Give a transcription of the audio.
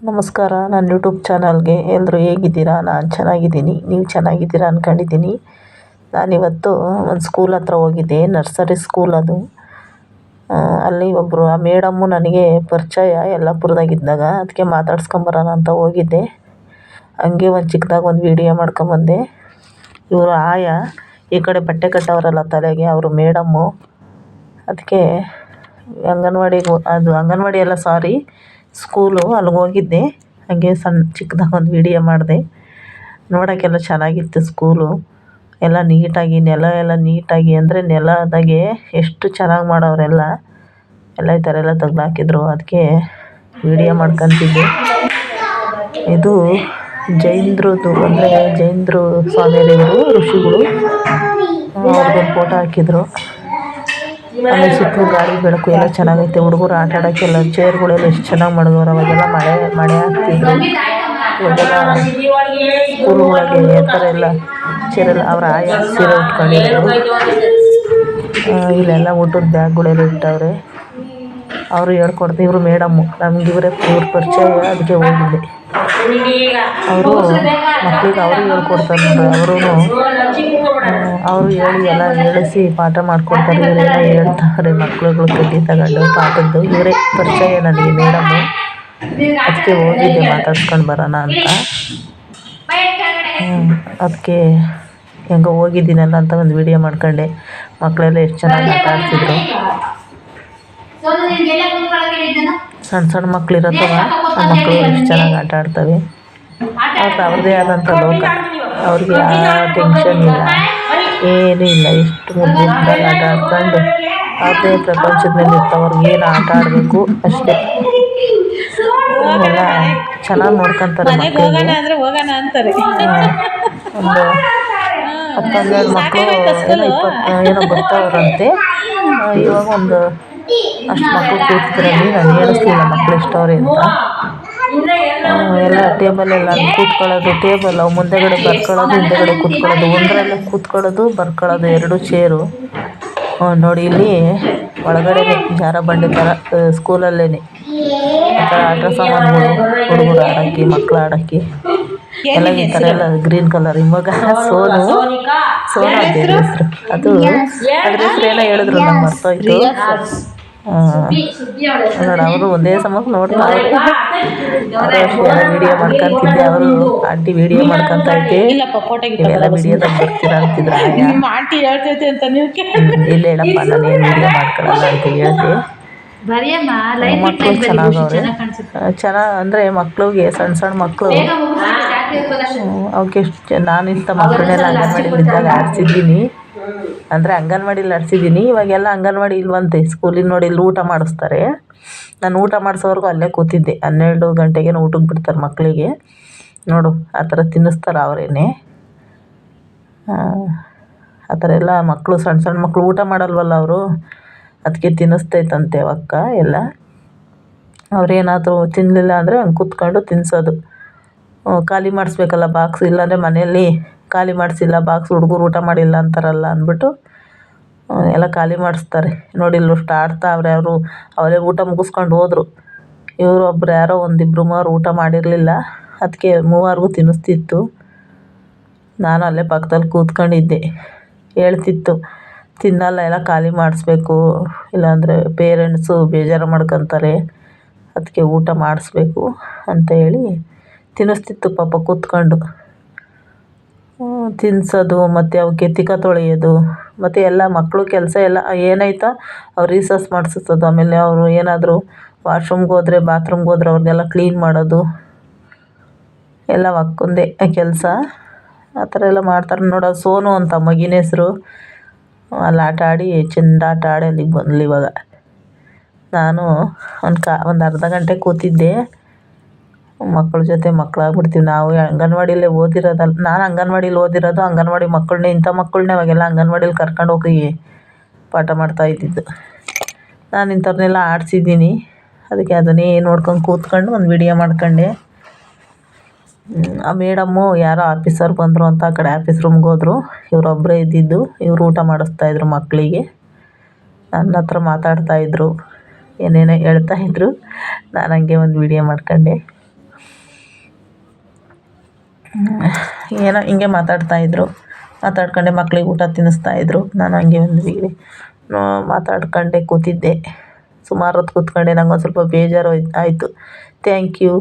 ನಮಸ್ಕಾರ, ನನ್ನ ಯೂಟ್ಯೂಬ್ ಚಾನಲ್ಗೆ ಎಲ್ಲರೂ ಹೇಗಿದ್ದೀರಾ? ನಾನು ಚೆನ್ನಾಗಿದ್ದೀನಿ. ನೀವು ಚೆನ್ನಾಗಿದ್ದೀರಾ ಅಂದ್ಕೊಂಡಿದ್ದೀನಿ. ನಾನಿವತ್ತು ಒಂದು ಸ್ಕೂಲ್ ಹತ್ರ ಹೋಗಿದ್ದೆ, ನರ್ಸರಿ ಸ್ಕೂಲ್ ಅದು. ಅಲ್ಲಿ ಒಬ್ಬರು ಆ ಮೇಡಮ್ಮು ನನಗೆ ಪರಿಚಯ ಯಲ್ಲಾಪುರದಾಗಿದ್ದಾಗ, ಅದಕ್ಕೆ ಮಾತಾಡ್ಸ್ಕೊಂಬರೋಣ ಅಂತ ಹೋಗಿದ್ದೆ. ಹಂಗೆ ಒಂದು ಚಿಕ್ಕದಾಗಿ ಒಂದು ವೀಡಿಯೋ ಮಾಡ್ಕೊಂಬಂದೆ. ಇವರು ಆಯಾ, ಈ ಕಡೆ ಬಟ್ಟೆ ಕಟ್ಟೋರಲ್ಲ ತಲೆಗೆ, ಅವರು ಮೇಡಮ್ಮು. ಅದಕ್ಕೆ ಅಂಗನವಾಡಿ ಅಲ್ಲ, ಸಾರಿ, ಸ್ಕೂಲು, ಅಲ್ಲಿಗೆ ಹೋಗಿದ್ದೆ. ಹಾಗೆ ಚಿಕ್ಕದಾಗಿ ಒಂದು ವೀಡಿಯೋ ಮಾಡಿದೆ. ನೋಡೋಕ್ಕೆಲ್ಲ ಚೆನ್ನಾಗಿತ್ತು ಸ್ಕೂಲು. ಎಲ್ಲ ನೀಟಾಗಿ, ನೆಲ ಎಲ್ಲ ನೀಟಾಗಿ, ಅಂದರೆ ನೆಲದಾಗೆ ಎಷ್ಟು ಚೆನ್ನಾಗಿ ಮಾಡೋರೆಲ್ಲ ಈ ಥರ ಎಲ್ಲ ತೆಗ್ದಾಕಿದ್ರು. ಅದಕ್ಕೆ ವೀಡಿಯೋ ಮಾಡ್ಕೊತಿದ್ದೆ. ಇದು ಜೈನರದು, ಅಂದರೆ ಜೈನರು ಸ್ವಾಮಿಯವರು, ಋಷಿಗಳು, ಅವ್ರದ್ದೊಂದು ಫೋಟೋ ಹಾಕಿದ್ರು. ಆಮೇಲೆ ಸುತ್ತಲೂ ಗಾಳಿ ಬೆಳಕು ಎಲ್ಲ ಚೆನ್ನಾಗೈತೆ. ಹುಡುಗರು ಆಟ ಆಡೋಕ್ಕೆಲ್ಲ ಚೇರ್ಗಳೆಲ್ಲ ಎಷ್ಟು ಚೆನ್ನಾಗಿ ಮಾಡಿದವರು. ಅವಾಗೆಲ್ಲ ಮಳೆ ಆಗ್ತಿದ್ರು. ಇವಾಗೆಲ್ಲ ಸ್ಕೂಲ್ಗಳಿಗೆ ಥರ ಎಲ್ಲ ಚೇರೆಲ್ಲ ಅವ್ರ ಆಯಾ ಸೀರೆ ಉಟ್ಕೊಂಡಿದ್ರು. ಇಲ್ಲೆಲ್ಲ ಊಟದ ಬ್ಯಾಗ್ಗಳೆಲ್ಲ ಇಟ್ಟವ್ರೆ. ಅವರು ಹೇಳ್ಕೊಡ್ತಾರೆ. ಇವರು ಮೇಡಮ್ಮು, ನಮ್ಗೆ ಇವ್ರ ಪರಿಚಯ, ಅದಕ್ಕೆ ಹೋಗಿದ್ದೆ. ಅವರು ಮಕ್ಕಳಿಗೆ ಅವರು ಹೇಳ್ಕೊಡ್ತಾರೆ ನೋಡ್ರಿ. ಅವರು ಎಲ್ಲ ಹೇಳಿಸಿ ಪಾಠ ಮಾಡಿಕೊಡ್ತಾರೆ. ಇವರೆಲ್ಲ ಹೇಳ್ತಾರೆ, ಮಕ್ಕಳುಗಳು ಕಡ್ಡಿ ತಗೊಂಡು ಪಾಠದ್ದು. ಇವರೇ ಪರಿಚಯ ನನಗೆ ಮೇಡಮ್ಮು. ಅದಕ್ಕೆ ಹೋಗಿದ್ದೆ ಮಾತಾಡ್ಸ್ಕೊಂಡು ಬರೋಣ ಅಂತ. ಅದಕ್ಕೆ ಹೆಂಗೋ ಹೋಗಿದ್ದೀನಲ್ಲ ಅಂತ ಒಂದು ವೀಡಿಯೋ ಮಾಡ್ಕೊಂಡೆ. ಮಕ್ಕಳೆಲ್ಲ ಎಷ್ಟು ಚೆನ್ನಾಗಿ ಆಟ ಆಡ್ತಿದ್ರು. ಸಣ್ಣ ಮಕ್ಳು ಇರತ್ತವ, ಆ ಮಕ್ಕಳು ಎಷ್ಟು ಚೆನ್ನಾಗಿ ಆಟ ಆಡ್ತವೆ. ಅವ್ರದ್ದೇ ಆದಂಥ ಲೋಕ. ಅವ್ರಿಗೆ ಯಾವ ಟೆನ್ಷನ್ ಇಲ್ಲ, ಏನೂ ಇಲ್ಲ. ಎಷ್ಟು ಮುದ್ದಾಗಿ ಆಟ ಆಡ್ಕೊಂಡು ಅವ್ರದ್ದೇ ಪ್ರಪಂಚದ ಮೇಲೆ ಇರ್ತಾವೆ. ಅವ್ರಿಗೆ ಏನು ಆಟ ಆಡಬೇಕು ಅಷ್ಟೇ. ಎಲ್ಲ ಚೆನ್ನಾಗಿ ನೋಡ್ಕೊತಾರೆ ಮಕ್ಕಳಿಗೆ. ಒಂದು 10-12 ಮಕ್ಕಳು ಏನೋ ಬರ್ತಾವ್ರಂತೆ. ಇವಾಗ ಒಂದು ಅಷ್ಟು ಮಕ್ಕಳು ಕೂತಿದ್ರಲ್ಲಿ ನಾನು ಹೇಳಿಸ್ಲಿಲ್ಲ ಮಕ್ಕಳು ಎಷ್ಟವ್ರೆ ಅಂತ. ಎಲ್ಲ ಟೇಬಲೆಲ್ಲ ಕೂತ್ಕೊಳ್ಳೋದು, ಟೇಬಲ್ ಅವು ಮುಂದೆಗಡೆ ಬರ್ಕೊಳ್ಳೋದು, ಹಿಂದೆಗಡೆ ಕೂತ್ಕೊಳ್ಳೋದು, ಒಂದರಲ್ಲೇ ಕೂತ್ಕೊಳ್ಳೋದು, ಬರ್ಕೊಳ್ಳೋದು, 2 ಚೇರು. ನೋಡಿ, ಇಲ್ಲಿ ಒಳಗಡೆ ಜಾರ ಬಂಡೆ ಥರ ಸ್ಕೂಲಲ್ಲೇ ಆ ಥರ ಆಟ ಸಾಮಾನುಗಳು, ಹುಡುಗರು ಆಡೋಕ್ಕೆ, ಮಕ್ಕಳು ಆಡೋಕ್ಕೆ ಎಲ್ಲ ಈ ಥರ ಎಲ್ಲ ಗ್ರೀನ್ ಕಲರ್. ಇವಾಗ ಸೋನು ಅದೇ ಹೆಸರು. ಅದ್ರ ಹೆಸರು ಏನೋ ಹೇಳಿದ್ರು, ನಂಗೆ ಮರ್ತೋಯ್ತು. ನೋಡ, ಅವರು ಒಂದೇ ಸಮಕ್ಕೆ ನೋಡ್ತಾರೆ. ವೀಡಿಯೋ ಮಾಡ್ಕೊಂತಿದ್ದೆ. ಅವರು ಆಂಟಿ ವೀಡಿಯೋ ಮಾಡ್ಕೊತಾ ಇದ್ದೆ. ಇವೆಲ್ಲ ವೀಡಿಯೋದಾಗ ಬರ್ತೀರಾ ಅಂತಿದ್ರು. ಇಲ್ಲ ಹೇಳಪ್ಪ, ನಾನೇನು ವೀಡಿಯೋ ಮಾಡ್ಕೊಳ್ಳಲ್ಲ ಅಂತ ಹೇಳಿದೆ. ಮಕ್ಕಳು ಚೆನ್ನಾಗವ್ರೆ. ಅಂದರೆ ಮಕ್ಳಿಗೆ ಸಣ್ಣ ಮಕ್ಕಳು ಅವಕ್ಕೆ ನಾನು ಇಂಥ ಮಕ್ಕಳನ್ನೆಲ್ಲ ಅಂಗನವಾಡಿಲಿ ಇದ್ದಾಗ ಆಡಿಸಿದ್ದೀನಿ. ಅಂದರೆ ಅಂಗನವಾಡಿಲಿ ಆಡಿಸಿದ್ದೀನಿ. ಇವಾಗೆಲ್ಲ ಅಂಗನವಾಡಿ ಇಲ್ವಂತೆ ಸ್ಕೂಲಿನ. ನೋಡಿ, ಇಲ್ಲಿ ಊಟ ಮಾಡಿಸ್ತಾರೆ. ನಾನು ಊಟ ಮಾಡಿಸೋವರೆಗೂ ಅಲ್ಲೇ ಕೂತಿದ್ದೆ. 12 ಗಂಟೆಗೇನೋ ಊಟಕ್ಕೆ ಬಿಡ್ತಾರೆ ಮಕ್ಕಳಿಗೆ. ನೋಡು, ಆ ಥರ ತಿನ್ನಿಸ್ತಾರೆ ಅವರೇನೆ. ಆ ಥರ ಎಲ್ಲ ಮಕ್ಕಳು, ಸಣ್ಣ ಮಕ್ಕಳು ಊಟ ಮಾಡಲ್ವಲ್ಲ ಅವರು, ಅದಕ್ಕೆ ತಿನ್ನಿಸ್ತೈತಂತೆ ಅವಕ್ಕ ಎಲ್ಲ. ಅವ್ರೇನಾದರೂ ತಿನ್ನಲಿಲ್ಲ ಅಂದರೆ ಹಂಗೆ ಕೂತ್ಕೊಂಡು ತಿನ್ನಿಸೋದು. ಖಾಲಿ ಮಾಡಿಸ್ಬೇಕಲ್ಲ ಬಾಕ್ಸ್, ಇಲ್ಲಾಂದರೆ ಮನೆಯಲ್ಲಿ ಖಾಲಿ ಮಾಡಿಸಿಲ್ಲ ಬಾಕ್ಸ್, ಹುಡುಗರು ಊಟ ಮಾಡಿಲ್ಲ ಅಂತಾರಲ್ಲ ಅಂದ್ಬಿಟ್ಟು ಎಲ್ಲ ಖಾಲಿ ಮಾಡಿಸ್ತಾರೆ. ನೋಡಿ, ಇಲ್ಲಷ್ಟು ಆಡ್ತಾವ್ರೆ ಅವರು. ಅವರೇ ಊಟ ಮುಗಿಸ್ಕೊಂಡು ಹೋದರು. ಇವರು ಒಬ್ರು ಯಾರೋ 1-2-3 ಊಟ ಮಾಡಿರಲಿಲ್ಲ. ಅದಕ್ಕೆ 3 ತಿನ್ನಿಸ್ತಿತ್ತು. ನಾನು ಅಲ್ಲೇ ಪಕ್ಕದಲ್ಲಿ ಕೂತ್ಕೊಂಡಿದ್ದೆ. ಹೇಳ್ತಿತ್ತು, ತಿನ್ನಲ್ಲ, ಎಲ್ಲ ಖಾಲಿ ಮಾಡಿಸ್ಬೇಕು, ಇಲ್ಲಾಂದರೆ ಪೇರೆಂಟ್ಸು ಬೇಜಾರು ಮಾಡ್ಕೊತಾರೆ, ಅದಕ್ಕೆ ಊಟ ಮಾಡಿಸ್ಬೇಕು ಅಂತ ಹೇಳಿ ತಿನ್ನಿಸ್ತಿತ್ತು ಪಾಪ ಕೂತ್ಕೊಂಡು. ತಿನ್ನಿಸೋದು, ಮತ್ತು ಅವಕ್ಕೆ ತಿಕ್ಕ ತೊಳೆಯೋದು, ಮತ್ತು ಎಲ್ಲ ಮಕ್ಕಳು ಕೆಲಸ ಎಲ್ಲ ಏನಾಯ್ತಾ ಅವ್ರು ರೀಸಸ್ ಮಾಡಿಸೋದು. ಆಮೇಲೆ ಅವರು ಏನಾದರೂ ವಾಶ್ರೂಮ್ಗೆ ಹೋದರೆ, ಬಾತ್ರೂಮ್ಗೆ ಹೋದ್ರೆ ಅವ್ರನ್ನೆಲ್ಲ ಕ್ಲೀನ್ ಮಾಡೋದು ಎಲ್ಲ ಒಕ್ಕೊಂದೇ ಕೆಲಸ. ಆ ಥರ ಎಲ್ಲ ಮಾಡ್ತಾರೆ. ನೋಡೋ ಸೋನು ಅಂತ ಮಗಿನ ಹೆಸರು. ಅಲ್ಲಿ ಆಟ ಆಡಿ ಚೆಂದ ಆಟ ಆಡಿ ಅಲ್ಲಿಗೆ ಬಂದ್ಲು. ಇವಾಗ ನಾನು ಒಂದು ಅರ್ಧ ಗಂಟೆ ಕೂತಿದ್ದೆ ಮಕ್ಕಳ ಜೊತೆ. ಮಕ್ಕಳಾಗ್ಬಿಡ್ತೀವಿ ನಾವು. ಅಂಗನವಾಡಿಯಲ್ಲೇ ಓದಿರೋದಲ್ಲ, ನಾನು ಅಂಗನವಾಡಿಲಿ ಓದಿರೋದು. ಅಂಗನವಾಡಿ ಮಕ್ಕಳನ್ನೇ, ಇಂಥ ಮಕ್ಕಳನ್ನೇ ಅವಾಗೆಲ್ಲ ಅಂಗನವಾಡಿಲಿ ಕರ್ಕೊಂಡು ಹೋಗಿ ಪಾಠ ಮಾಡ್ತಾಯಿದ್ದಿದ್ದು. ನಾನು ಇಂಥವ್ರನ್ನೆಲ್ಲ ಆಡಿಸಿದ್ದೀನಿ. ಅದಕ್ಕೆ ಅದನ್ನೇ ನೋಡ್ಕೊಂಡು ಕೂತ್ಕೊಂಡು ಒಂದು ವೀಡಿಯೋ ಮಾಡ್ಕೊಂಡೆ. ಆ ಮೇಡಮ್ಮು ಯಾರೋ ಆಫೀಸರ್ ಬಂದರು ಅಂತ ಆ ಕಡೆ ಆಫೀಸ್ ರೂಮ್ಗೆ ಹೋದರು. ಇವರೊಬ್ಬರೇ ಇದ್ದಿದ್ದು. ಇವರು ಊಟ ಮಾಡಿಸ್ತಾಯಿದ್ರು ಮಕ್ಕಳಿಗೆ. ನನ್ನ ಹತ್ರ ಮಾತಾಡ್ತಾಯಿದ್ರು, ಏನೇನೋ ಹೇಳ್ತಾಯಿದ್ರು. ನಾನು ಹಂಗೆ ಒಂದು ವೀಡಿಯೋ ಮಾಡ್ಕೊಂಡೆ. ಏನೋ ಹಿಂಗೆ ಮಾತಾಡ್ಕೊಂಡೆ ಮಕ್ಳಿಗೆ ಊಟ ತಿನ್ನಿಸ್ತಾಯಿದ್ರು. ನಾನು ಹಂಗೆ ಒಂದು ಮಾತಾಡ್ಕೊಂಡೆ ಕೂತಿದ್ದೆ. ಸುಮಾರು ಹೊತ್ತು ಕೂತ್ಕೊಂಡೆ. ನಂಗೊಂದು ಸ್ವಲ್ಪ ಬೇಜಾರು ಆಯಿತು. Thank you.